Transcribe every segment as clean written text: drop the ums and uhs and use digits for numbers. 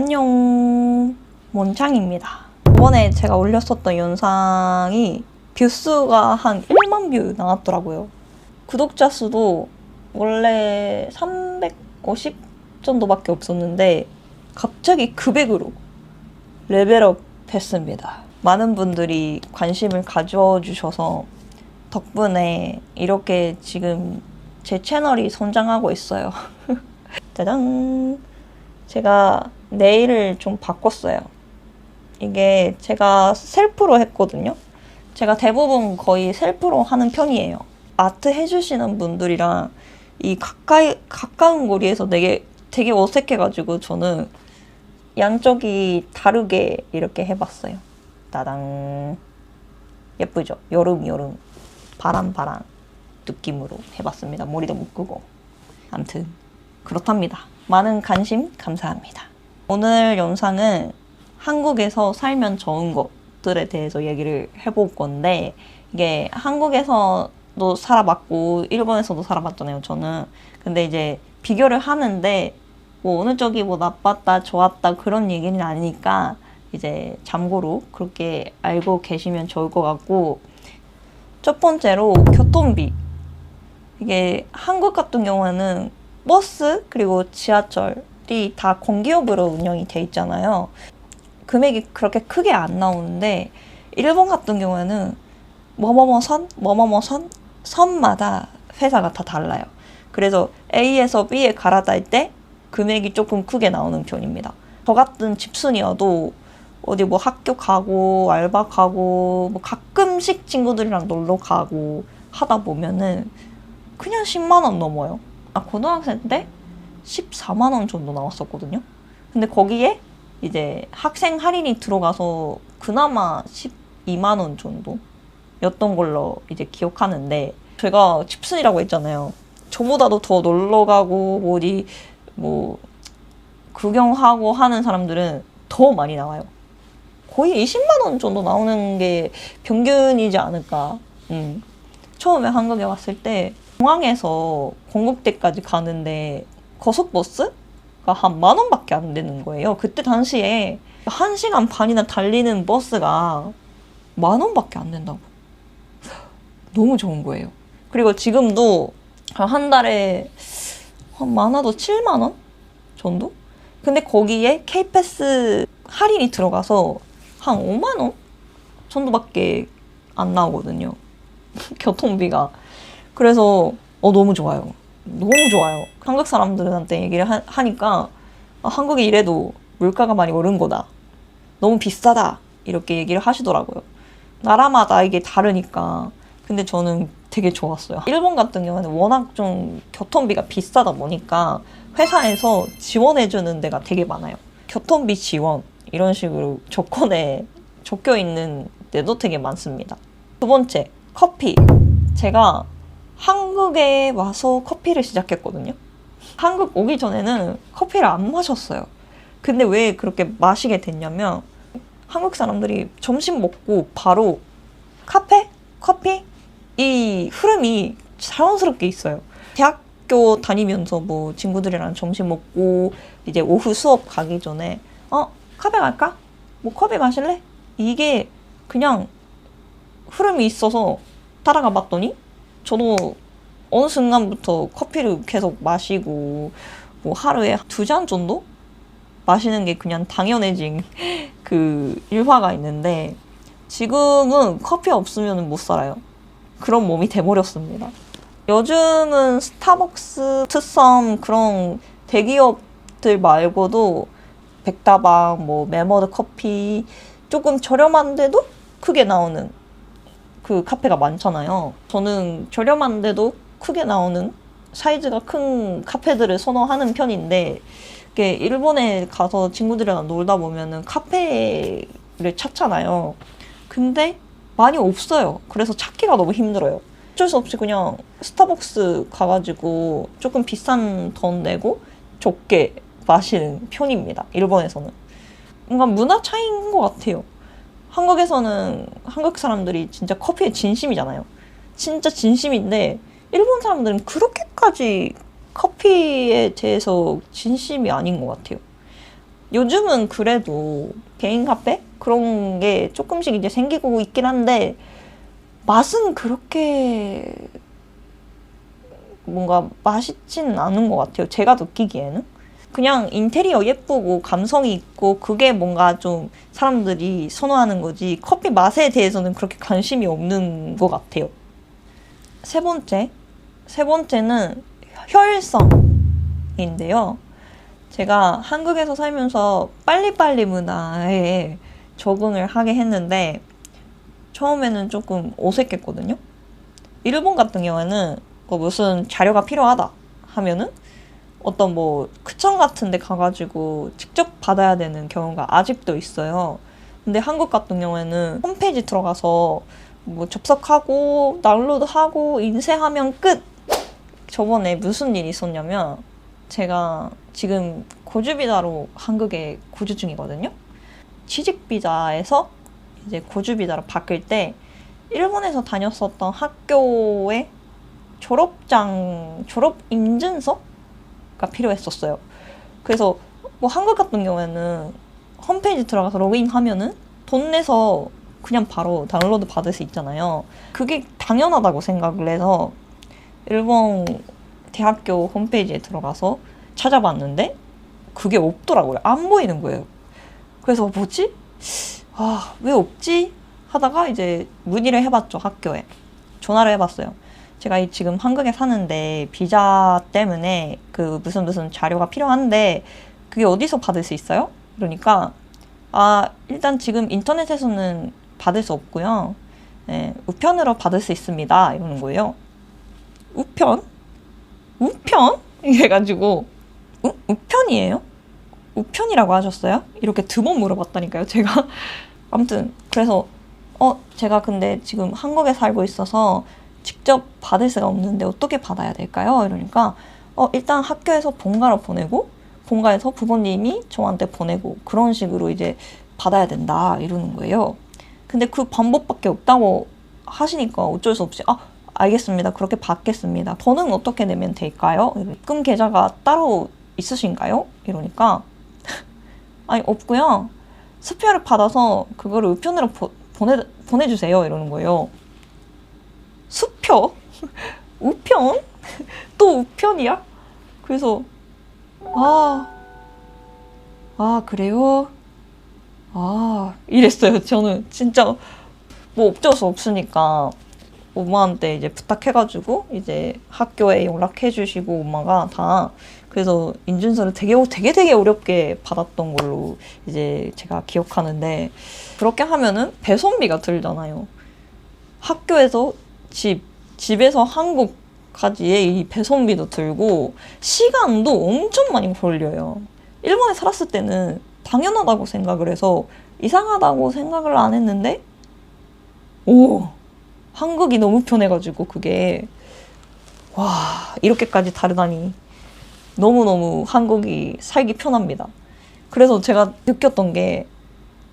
안녕, 몬창입니다. 저번에 제가 올렸었던 영상이 뷰수가 한 1만 뷰 나왔더라고요. 구독자 수도 원래 350 정도밖에 없었는데 갑자기 900으로 레벨업 했습니다. 많은 분들이 관심을 가져주셔서 덕분에 이렇게 지금 제 채널이 성장하고 있어요. 짜잔! 제가 네일을 좀 바꿨어요. 이게 제가 셀프로 했거든요. 제가 대부분 거의 셀프로 하는 편이에요. 아트 해주시는 분들이랑 이 가까운 거리에서 되게 어색해가지고 저는 양쪽이 다르게 이렇게 해봤어요. 따당. 예쁘죠? 여름 바람 느낌으로 해봤습니다. 머리도 묶고. 아무튼 그렇답니다. 많은 관심 감사합니다. 오늘 영상은 한국에서 살면 좋은 것들에 대해서 얘기를 해볼 건데, 이게 한국에서도 살아봤고 일본에서도 살아봤잖아요, 저는. 근데 이제 비교를 하는데 뭐 어느 쪽이 뭐 나빴다 좋았다 그런 얘기는 아니니까 이제 참고로 그렇게 알고 계시면 좋을 것 같고, 첫 번째로 교통비. 이게 한국 같은 경우에는 버스 그리고 지하철이 다 공기업으로 운영이 돼 있잖아요. 금액이 그렇게 크게 안 나오는데 일본 같은 경우에는 선마다 회사가 다 달라요. 그래서 A에서 B에 갈아탈 때 금액이 조금 크게 나오는 편입니다. 저 같은 집순이어도 어디 뭐 학교 가고 알바 가고 뭐 가끔씩 친구들이랑 놀러 가고 하다 보면은 그냥 10만 원 넘어요. 고등학생 때 14만 원 정도 나왔었거든요. 근데 거기에 이제 학생 할인이 들어가서 그나마 12만 원 정도였던 걸로 이제 기억하는데, 제가 집순이라고 했잖아요. 저보다도 더 놀러 가고 어디 뭐 구경하고 하는 사람들은 더 많이 나와요. 거의 20만 원 정도 나오는 게 평균이지 않을까. 처음에 한국에 왔을 때 공항에서 건국대까지 가는데 고속버스가 한 10,000원밖에 안 되는 거예요. 그때 당시에 1시간 반이나 달리는 버스가 10,000원밖에 안 된다고. 너무 좋은 거예요. 그리고 지금도 한 달에 많아도 7만 원 정도? 근데 거기에 K패스 할인이 들어가서 한 5만 원 정도밖에 안 나오거든요. 교통비가. 그래서 너무 좋아요. 너무 좋아요. 한국 사람들한테 얘기를 하니까 한국이 이래도 물가가 많이 오른 거다. 너무 비싸다. 이렇게 얘기를 하시더라고요. 나라마다 이게 다르니까. 근데 저는 되게 좋았어요. 일본 같은 경우는 워낙 좀 교통비가 비싸다 보니까 회사에서 지원해주는 데가 되게 많아요. 교통비 지원 이런 식으로 조건에 적혀 있는 데도 되게 많습니다. 두 번째, 커피. 제가 한국에 와서 커피를 시작했거든요. 한국 오기 전에는 커피를 안 마셨어요. 근데 왜 그렇게 마시게 됐냐면, 한국 사람들이 점심 먹고 바로 카페? 커피? 이 흐름이 자연스럽게 있어요. 대학교 다니면서 뭐 친구들이랑 점심 먹고 이제 오후 수업 가기 전에 카페 갈까? 뭐 커피 마실래? 이게 그냥 흐름이 있어서 따라가 봤더니 저도 어느 순간부터 커피를 계속 마시고 뭐 하루에 2잔 정도 마시는 게 그냥 당연해진 그 일화가 있는데, 지금은 커피 없으면 못 살아요. 그런 몸이 돼버렸습니다. 요즘은 스타벅스, 트썸 그런 대기업들 말고도 백다방, 뭐 메머드 커피 조금 저렴한데도 크게 나오는 그 카페가 많잖아요. 저는 저렴한데도 크게 나오는 사이즈가 큰 카페들을 선호하는 편인데, 이게 일본에 가서 친구들이랑 놀다 보면은 카페를 찾잖아요. 근데 많이 없어요. 그래서 찾기가 너무 힘들어요. 어쩔 수 없이 그냥 스타벅스 가가지고 조금 비싼 돈 내고 적게 마시는 편입니다. 일본에서는. 뭔가 문화 차이인 것 같아요. 한국에서는 한국 사람들이 진짜 커피에 진심이잖아요. 진짜 진심인데 일본 사람들은 그렇게까지 커피에 대해서 진심이 아닌 것 같아요. 요즘은 그래도 개인 카페? 그런 게 조금씩 이제 생기고 있긴 한데, 맛은 그렇게 뭔가 맛있지는 않은 것 같아요. 제가 느끼기에는. 그냥 인테리어 예쁘고 감성이 있고 그게 뭔가 좀 사람들이 선호하는 거지 커피 맛에 대해서는 그렇게 관심이 없는 것 같아요. 세 번째는 효율성인데요. 제가 한국에서 살면서 빨리빨리 문화에 적응을 하게 했는데 처음에는 조금 어색했거든요. 일본 같은 경우에는 뭐 무슨 자료가 필요하다 하면은 어떤 뭐 크청 같은 데 가가지고 직접 받아야 되는 경우가 아직도 있어요. 근데 한국 같은 경우에는 홈페이지 들어가서 뭐 접속하고 다운로드하고 인쇄하면 끝! 저번에 무슨 일이 있었냐면 제가 지금 거주비자로 한국에 거주 중이거든요. 취직비자에서 이제 거주비자로 바뀔 때 일본에서 다녔었던 학교의 졸업 인증서가 필요했었어요. 그래서 뭐 한국 같은 경우에는 홈페이지 들어가서 로그인하면은 돈 내서 그냥 바로 다운로드 받을 수 있잖아요. 그게 당연하다고 생각을 해서 일본 대학교 홈페이지에 들어가서 찾아봤는데 그게 없더라고요. 안 보이는 거예요. 그래서 뭐지? 아, 왜 없지? 하다가 이제 문의를 해봤죠, 학교에. 전화를 해봤어요. 제가 지금 한국에 사는데 비자 때문에 그 무슨 자료가 필요한데 그게 어디서 받을 수 있어요? 그러니까 일단 지금 인터넷에서는 받을 수 없고요. 네, 우편으로 받을 수 있습니다. 이러는 거예요. 우편? 이래가지고 우편이에요? 우편이라고 하셨어요? 이렇게 두 번 물어봤다니까요, 제가. 아무튼 그래서 제가 근데 지금 한국에 살고 있어서 직접 받을 수가 없는데 어떻게 받아야 될까요? 이러니까 일단 학교에서 본가로 보내고 본가에서 부모님이 저한테 보내고 그런 식으로 이제 받아야 된다 이러는 거예요. 근데 그 방법밖에 없다고 하시니까 어쩔 수 없이 알겠습니다. 그렇게 받겠습니다. 돈은 어떻게 내면 될까요? 입금 계좌가 따로 있으신가요? 이러니까 아니 없고요. 수표를 받아서 그거를 우편으로 보내주세요. 이러는 거예요. 수표? 우편? 또 우편이야? 그래서 그래요? 이랬어요. 저는 진짜 뭐 어쩔 수 없으니까 엄마한테 이제 부탁해가지고 이제 학교에 연락해주시고 엄마가 다 그래서 인증서를 되게 어렵게 받았던 걸로 이제 제가 기억하는데 그렇게 하면은 배송비가 들잖아요. 학교에서 집에서 한국까지의 이 배송비도 들고 시간도 엄청 많이 걸려요. 일본에 살았을 때는 당연하다고 생각을 해서 이상하다고 생각을 안 했는데 한국이 너무 편해가지고 그게 이렇게까지 다르다니 너무너무 한국이 살기 편합니다. 그래서 제가 느꼈던 게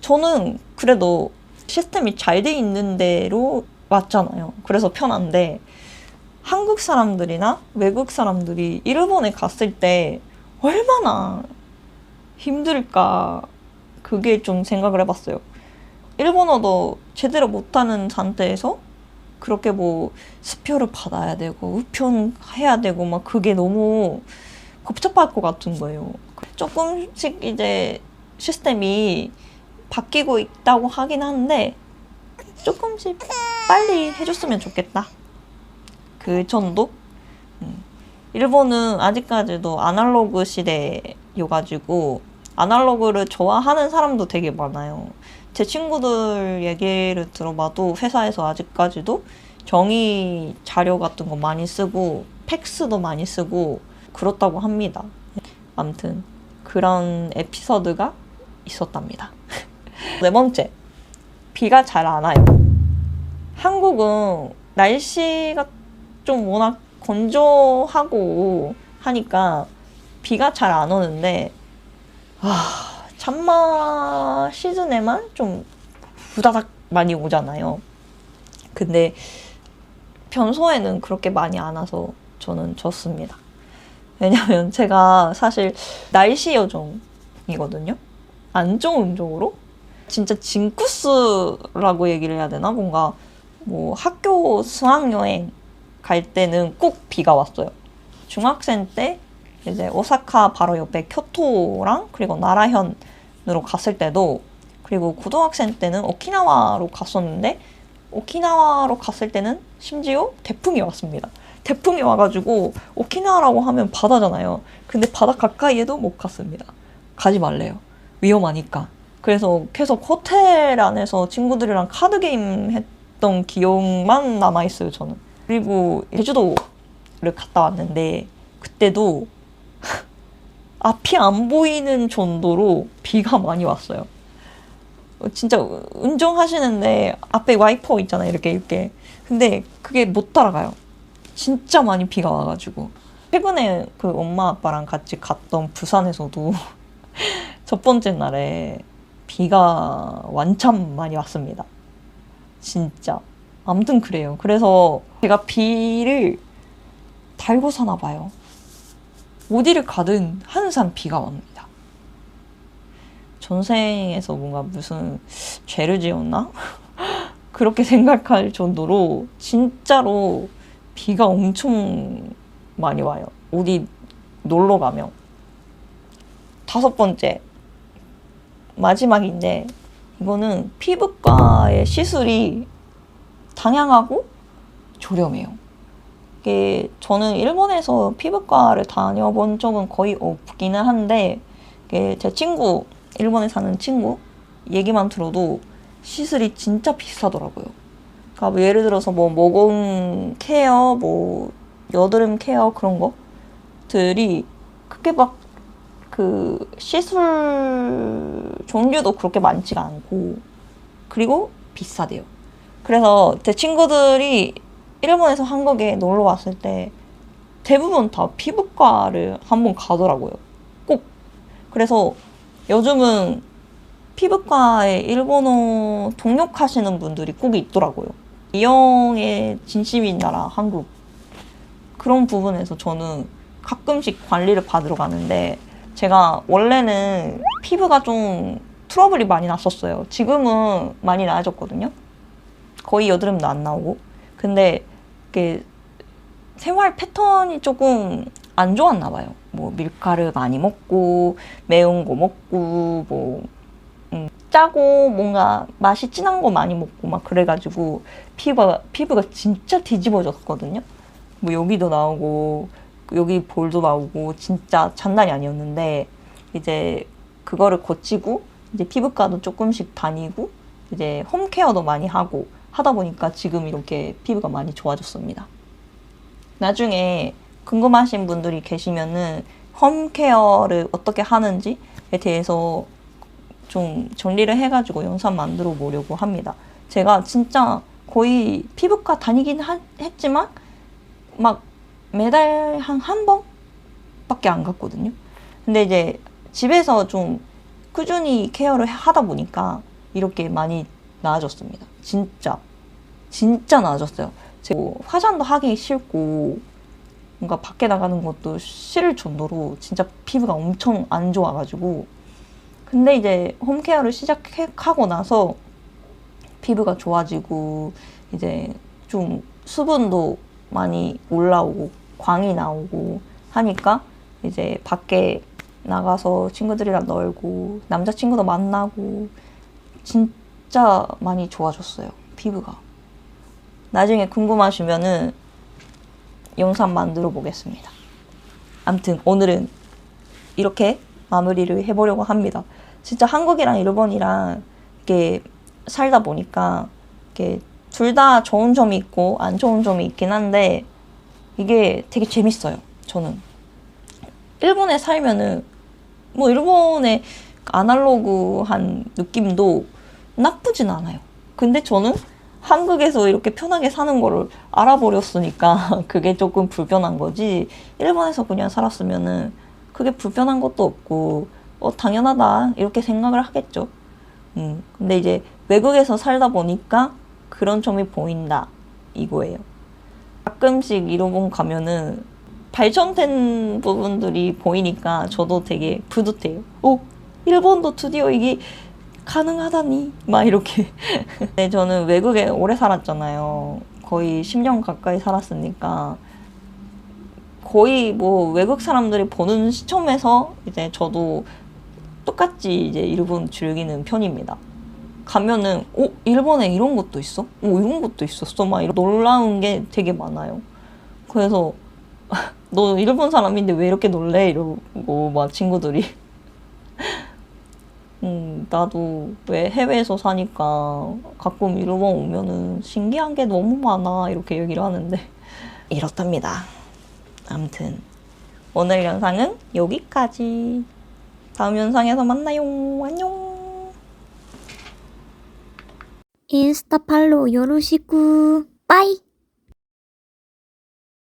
저는 그래도 시스템이 잘 돼 있는 대로 왔잖아요. 그래서 편한데 한국 사람들이나 외국 사람들이 일본에 갔을 때 얼마나 힘들까 그게 좀 생각을 해봤어요. 일본어도 제대로 못하는 상태에서 그렇게 뭐 수표를 받아야 되고 우편해야 되고 막 그게 너무 복잡할 것 같은 거예요. 조금씩 이제 시스템이 바뀌고 있다고 하긴 하는데 조금씩 빨리 해줬으면 좋겠다. 그 정도? 일본은 아직까지도 아날로그 시대여가지고 아날로그를 좋아하는 사람도 되게 많아요. 제 친구들 얘기를 들어봐도 회사에서 아직까지도 정의 자료 같은 거 많이 쓰고 팩스도 많이 쓰고 그렇다고 합니다. 아무튼 그런 에피소드가 있었답니다. 네 번째, 비가 잘 안 와요. 한국은 날씨가 좀 워낙 건조하고 하니까 비가 잘 안 오는데 찬마 시즌에만 좀 후다닥 많이 오잖아요. 근데 평소에는 그렇게 많이 안 와서 저는 좋습니다. 왜냐면 제가 사실 날씨 요정이거든요. 안 좋은 쪽으로? 진짜 징크스라고 얘기를 해야 되나? 뭔가 뭐 학교 수학여행 갈 때는 꼭 비가 왔어요. 중학생 때 이제 오사카 바로 옆에 교토랑 그리고 나라현으로 갔을 때도, 그리고 고등학생 때는 오키나와로 갔었는데 오키나와로 갔을 때는 심지어 태풍이 왔습니다. 태풍이 와가지고 오키나와라고 하면 바다잖아요. 근데 바다 가까이에도 못 갔습니다. 가지 말래요. 위험하니까. 그래서 계속 호텔 안에서 친구들이랑 카드 게임 했던 기억만 남아있어요, 저는. 그리고 제주도를 갔다 왔는데 그때도 앞이 안 보이는 정도로 비가 많이 왔어요. 진짜 운전하시는데 앞에 와이퍼 있잖아요, 이렇게. 근데 그게 못 따라가요. 진짜 많이 비가 와가지고. 최근에 그 엄마 아빠랑 같이 갔던 부산에서도 첫 번째 날에 비가 완참 많이 왔습니다. 진짜. 아무튼 그래요. 그래서 제가 비를 달고 사나 봐요. 어디를 가든 항상 비가 옵니다. 전생에서 뭔가 무슨 죄를 지었나? 그렇게 생각할 정도로 진짜로 비가 엄청 많이 와요. 어디 놀러 가면. 5번째, 마지막인데 이거는 피부과의 시술이 다양하고 저렴해요. 이게 저는 일본에서 피부과를 다녀본 적은 거의 없기는 한데, 이게 제 친구, 일본에 사는 친구 얘기만 들어도 시술이 진짜 비싸더라고요. 그러니까 뭐 예를 들어서 뭐 모공 케어, 뭐 여드름 케어 그런 것들이 그렇게 막 그 시술 종류도 그렇게 많지가 않고, 그리고 비싸대요. 그래서 제 친구들이 일본에서 한국에 놀러 왔을 때 대부분 다 피부과를 한번 가더라고요. 꼭. 그래서 요즘은 피부과에 일본어 통역하시는 분들이 꼭 있더라고요. 미용에 진심인 나라 한국. 그런 부분에서 저는 가끔씩 관리를 받으러 가는데, 제가 원래는 피부가 좀 트러블이 많이 났었어요. 지금은 많이 나아졌거든요. 거의 여드름도 안 나오고. 근데 이게 생활 패턴이 조금 안 좋았나 봐요. 뭐 밀가루 많이 먹고 매운 거 먹고 뭐 짜고 뭔가 맛이 진한 거 많이 먹고 막 그래가지고 피부가 진짜 뒤집어졌거든요. 뭐 여기도 나오고 여기 볼도 나오고 진짜 장난이 아니었는데, 이제 그거를 고치고 이제 피부과도 조금씩 다니고 이제 홈케어도 많이 하고 하다 보니까 지금 이렇게 피부가 많이 좋아졌습니다. 나중에 궁금하신 분들이 계시면은 홈케어를 어떻게 하는지에 대해서 좀 정리를 해가지고 영상 만들어 보려고 합니다. 제가 진짜 거의 피부과 다니긴 했지만 막 매달 한 번밖에 안 갔거든요. 근데 이제 집에서 좀 꾸준히 케어를 하다 보니까 이렇게 많이 나아졌습니다. 진짜 나아졌어요. 제가 화장도 하기 싫고 뭔가 밖에 나가는 것도 싫을 정도로 진짜 피부가 엄청 안 좋아가지고, 근데 이제 홈케어를 시작하고 나서 피부가 좋아지고 이제 좀 수분도 많이 올라오고 광이 나오고 하니까 이제 밖에 나가서 친구들이랑 놀고 남자친구도 만나고 진짜 많이 좋아졌어요, 피부가. 나중에 궁금하시면은 영상 만들어 보겠습니다. 아무튼 오늘은 이렇게 마무리를 해보려고 합니다. 진짜 한국이랑 일본이랑 이렇게 살다 보니까 이렇게 둘 다 좋은 점이 있고 안 좋은 점이 있긴 한데 이게 되게 재밌어요. 저는 일본에 살면은 뭐 일본의 아날로그한 느낌도 나쁘진 않아요. 근데 저는 한국에서 이렇게 편하게 사는 거를 알아버렸으니까 그게 조금 불편한 거지, 일본에서 그냥 살았으면은 그게 불편한 것도 없고 당연하다 이렇게 생각을 하겠죠. 근데 이제 외국에서 살다 보니까 그런 점이 보인다 이거예요. 가끔씩 일본 가면은 발전된 부분들이 보이니까 저도 되게 뿌듯해요. 일본도 드디어 이게 가능하다니 막 이렇게. 네, 저는 외국에 오래 살았잖아요. 거의 10년 가까이 살았으니까 거의 뭐 외국 사람들이 보는 시점에서 이제 저도 똑같이 이제 일본 즐기는 편입니다. 가면은 일본에 이런 것도 있어? 이런 것도 있었어? 막 이런 놀라운 게 되게 많아요. 그래서 너 일본 사람인데 왜 이렇게 놀래? 이러고 막 친구들이 나도 왜 해외에서 사니까 가끔 일본 오면은 신기한 게 너무 많아 이렇게 얘기를 하는데 이렇답니다. 아무튼 오늘 영상은 여기까지. 다음 영상에서 만나요. 안녕. 인스타 팔로우 요로시쿠. 빠이.